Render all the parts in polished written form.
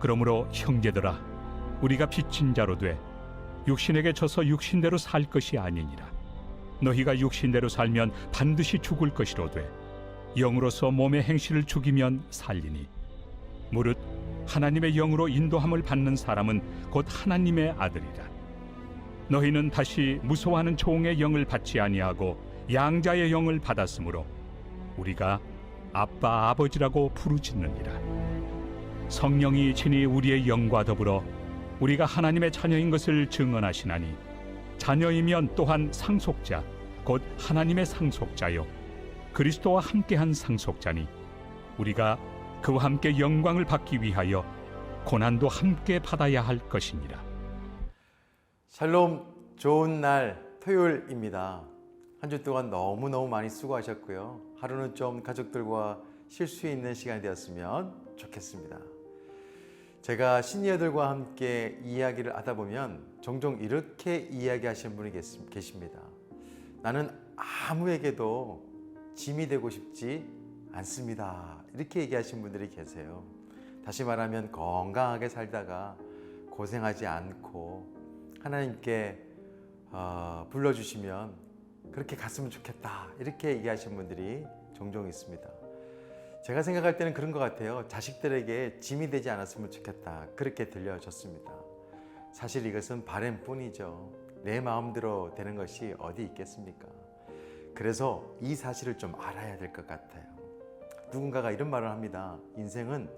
그러므로 형제들아, 우리가 빚진 자로 돼 육신에게 져서 육신대로 살 것이 아니니라. 너희가 육신대로 살면 반드시 죽을 것이로되 영으로서 몸의 행실을 죽이면 살리니, 무릇 하나님의 영으로 인도함을 받는 사람은 곧 하나님의 아들이라. 너희는 다시 무서워하는 종의 영을 받지 아니하고 양자의 영을 받았으므로 우리가 아빠 아버지라고 부르짖느니라. 성령이 친히 우리의 영과 더불어 우리가 하나님의 자녀인 것을 증언하시나니, 자녀이면 또한 상속자 곧 하나님의 상속자요 그리스도와 함께한 상속자니, 우리가 그와 함께 영광을 받기 위하여 고난도 함께 받아야 할 것이니라. 샬롬, 좋은 날 토요일입니다. 한 주 동안 너무너무 많이 수고하셨고요. 하루는 좀 가족들과 쉴 수 있는 시간이 되었으면 좋겠습니다. 제가 시니어들과 함께 이야기를 하다 보면 종종 이렇게 이야기하시는 분이 계십니다. 나는 아무에게도 짐이 되고 싶지 않습니다. 이렇게 얘기하시는 분들이 계세요. 다시 말하면 건강하게 살다가 고생하지 않고 하나님께 불러주시면 그렇게 갔으면 좋겠다, 이렇게 얘기하시는 분들이 종종 있습니다. 제가 생각할 때는 그런 것 같아요. 자식들에게 짐이 되지 않았으면 좋겠다, 그렇게 들려졌습니다. 사실 이것은 바람뿐이죠. 내 마음대로 되는 것이 어디 있겠습니까? 그래서 이 사실을 좀 알아야 될 것 같아요. 누군가가 이런 말을 합니다. 인생은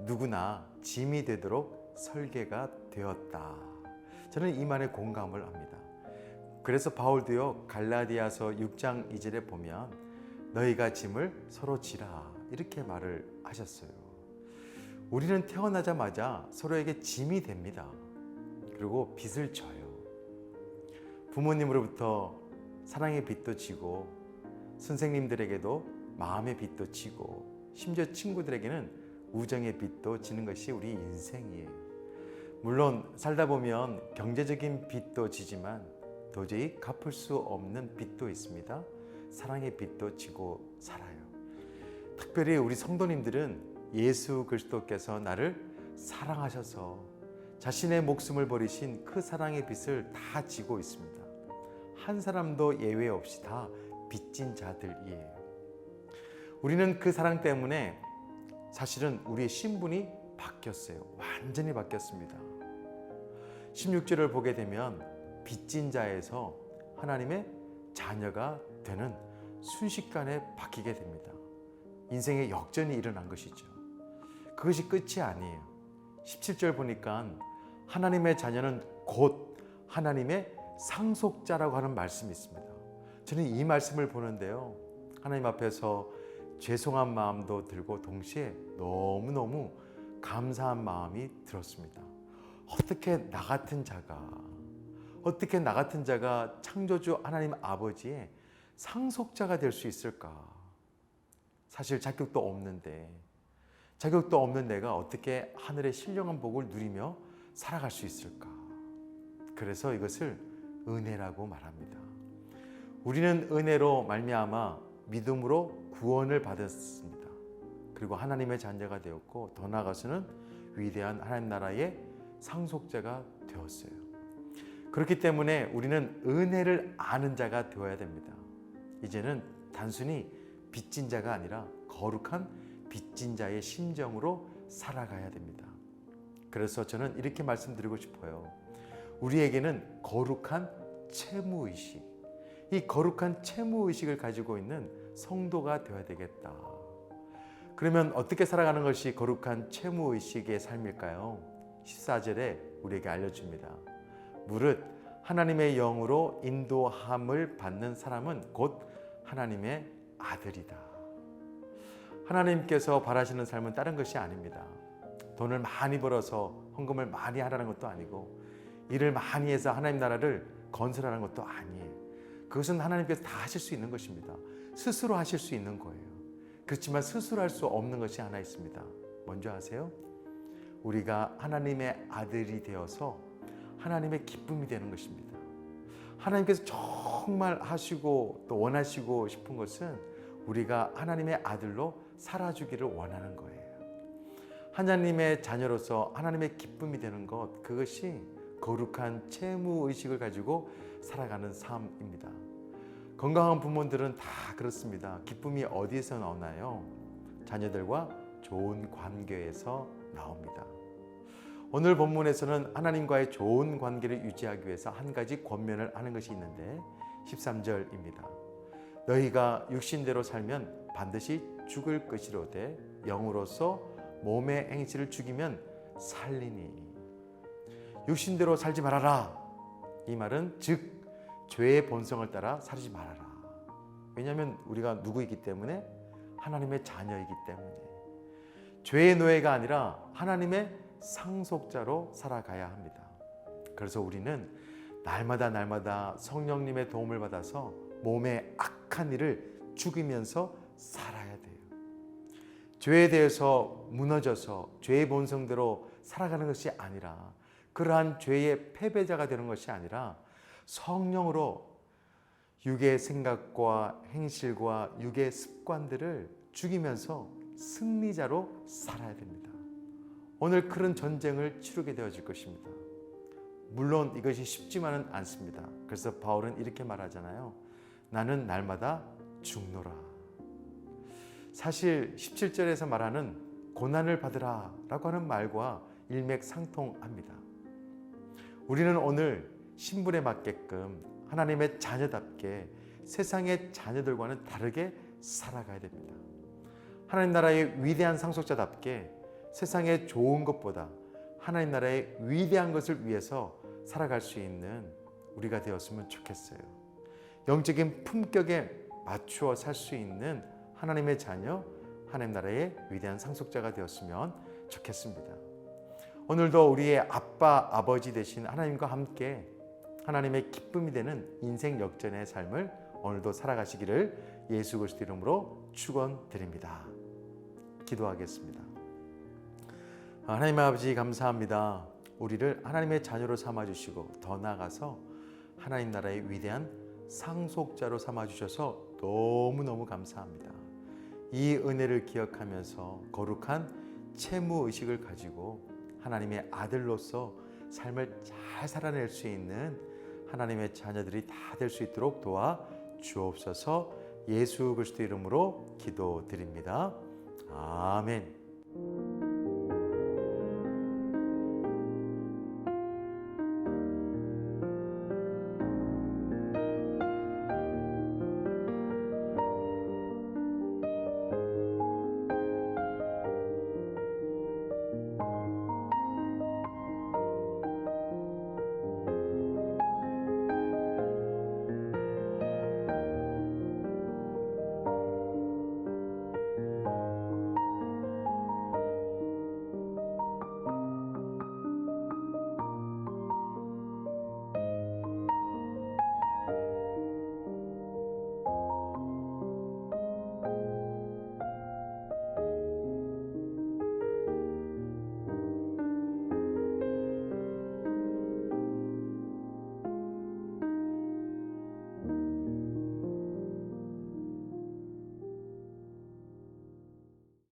누구나 짐이 되도록 설계가 되었다. 저는 이 말에 공감을 합니다. 그래서 바울도요, 갈라디아서 6장 2절에 보면 너희가 짐을 서로 지라, 이렇게 말을 하셨어요. 우리는 태어나자마자 서로에게 짐이 됩니다. 그리고 빚을 져요. 부모님으로부터 사랑의 빚도 지고, 선생님들에게도 마음의 빚도 지고, 심지어 친구들에게는 우정의 빚도 지는 것이 우리 인생이에요. 물론 살다 보면 경제적인 빚도 지지만 도저히 갚을 수 없는 빚도 있습니다. 사랑의 빚도 지고 살아요. 특별히 우리 성도님들은 예수 그리스도께서 나를 사랑하셔서 자신의 목숨을 버리신 그 사랑의 빚을 다 지고 있습니다. 한 사람도 예외 없이 다 빚진 자들이에요. 우리는 그 사랑 때문에 사실은 우리의 신분이 바뀌었어요. 완전히 바뀌었습니다. 16절을 보게 되면 빚진 자에서 하나님의 자녀가 되는 순식간에 바뀌게 됩니다. 인생의 역전이 일어난 것이죠. 그것이 끝이 아니에요. 17절 보니까 하나님의 자녀는 곧 하나님의 상속자라고 하는 말씀이 있습니다. 저는 이 말씀을 보는데요, 하나님 앞에서 죄송한 마음도 들고 동시에 너무너무 감사한 마음이 들었습니다. 어떻게 나 같은 자가 창조주 하나님 아버지의 상속자가 될 수 있을까? 사실 자격도 없는 내가 어떻게 하늘의 신령한 복을 누리며 살아갈 수 있을까? 그래서 이것을 은혜라고 말합니다. 우리는 은혜로 말미암아 믿음으로 구원을 받았습니다. 그리고 하나님의 자녀가 되었고, 더 나아가서는 위대한 하나님 나라의 상속자가 되었어요. 그렇기 때문에 우리는 은혜를 아는 자가 되어야 됩니다. 이제는 단순히 빚진 자가 아니라 거룩한 빚진 자의 심정으로 살아가야 됩니다. 그래서 저는 이렇게 말씀드리고 싶어요. 우리에게는 거룩한 채무의식, 이 거룩한 채무의식을 가지고 있는 성도가 되어야 되겠다. 그러면 어떻게 살아가는 것이 거룩한 채무의식의 삶일까요? 14절에 우리에게 알려줍니다. 무릇 하나님의 영으로 인도함을 받는 사람은 곧 하나님의 아들이다. 하나님께서 바라시는 삶은 다른 것이 아닙니다. 돈을 많이 벌어서 헌금을 많이 하라는 것도 아니고, 일을 많이 해서 하나님 나라를 건설하는 것도 아니에요. 그것은 하나님께서 다 하실 수 있는 것입니다. 스스로 하실 수 있는 거예요. 그렇지만 스스로 할 수 없는 것이 하나 있습니다. 뭔지 아세요? 우리가 하나님의 아들이 되어서 하나님의 기쁨이 되는 것입니다. 하나님께서 정말 하시고 또 원하시고 싶은 것은 우리가 하나님의 아들로 살아주기를 원하는 거예요. 하나님의 자녀로서 하나님의 기쁨이 되는 것, 그것이 거룩한 채무 의식을 가지고 살아가는 삶입니다. 건강한 부모들은 다 그렇습니다. 기쁨이 어디에서 나오나요? 자녀들과 좋은 관계에서 나옵니다. 오늘 본문에서는 하나님과의 좋은 관계를 유지하기 위해서 한 가지 권면을 하는 것이 있는데 13절입니다. 너희가 육신대로 살면 반드시 죽을 것이로되 영으로서 몸의 행실을 죽이면 살리니. 육신대로 살지 말아라. 이 말은 즉 죄의 본성을 따라 살지 말아라. 왜냐하면 우리가 누구이기 때문에? 하나님의 자녀이기 때문에. 죄의 노예가 아니라 하나님의 상속자로 살아가야 합니다. 그래서 우리는 날마다 성령님의 도움을 받아서 몸의 악한 일을 죽이면서 살아야 돼요. 죄에 대해서 무너져서 죄의 본성대로 살아가는 것이 아니라, 그러한 죄의 패배자가 되는 것이 아니라 성령으로 육의 생각과 행실과 육의 습관들을 죽이면서 승리자로 살아야 됩니다. 오늘 그런 전쟁을 치르게 되어질 것입니다. 물론 이것이 쉽지만은 않습니다. 그래서 바울은 이렇게 말하잖아요. 나는 날마다 죽노라. 사실 17절에서 말하는 고난을 받으라 라고 하는 말과 일맥상통합니다. 우리는 오늘 신분에 맞게끔 하나님의 자녀답게 세상의 자녀들과는 다르게 살아가야 됩니다. 하나님 나라의 위대한 상속자답게 세상의 좋은 것보다 하나님 나라의 위대한 것을 위해서 살아갈 수 있는 우리가 되었으면 좋겠어요. 영적인 품격에 맞추어 살 수 있는 하나님의 자녀, 하나님 나라의 위대한 상속자가 되었으면 좋겠습니다. 오늘도 우리의 아빠, 아버지 되신 하나님과 함께 하나님의 기쁨이 되는 인생 역전의 삶을 오늘도 살아가시기를 예수 그리스도 이름으로 축원드립니다. 기도하겠습니다. 하나님 아버지 감사합니다. 우리를 하나님의 자녀로 삼아주시고 더 나아가서 하나님 나라의 위대한 상속자로 삼아주셔서 너무너무 감사합니다. 이 은혜를 기억하면서 거룩한 채무의식을 가지고 하나님의 아들로서 삶을 잘 살아낼 수 있는 하나님의 자녀들이 다 될 수 있도록 도와 주옵소서. 예수 그리스도 이름으로 기도드립니다. 아멘.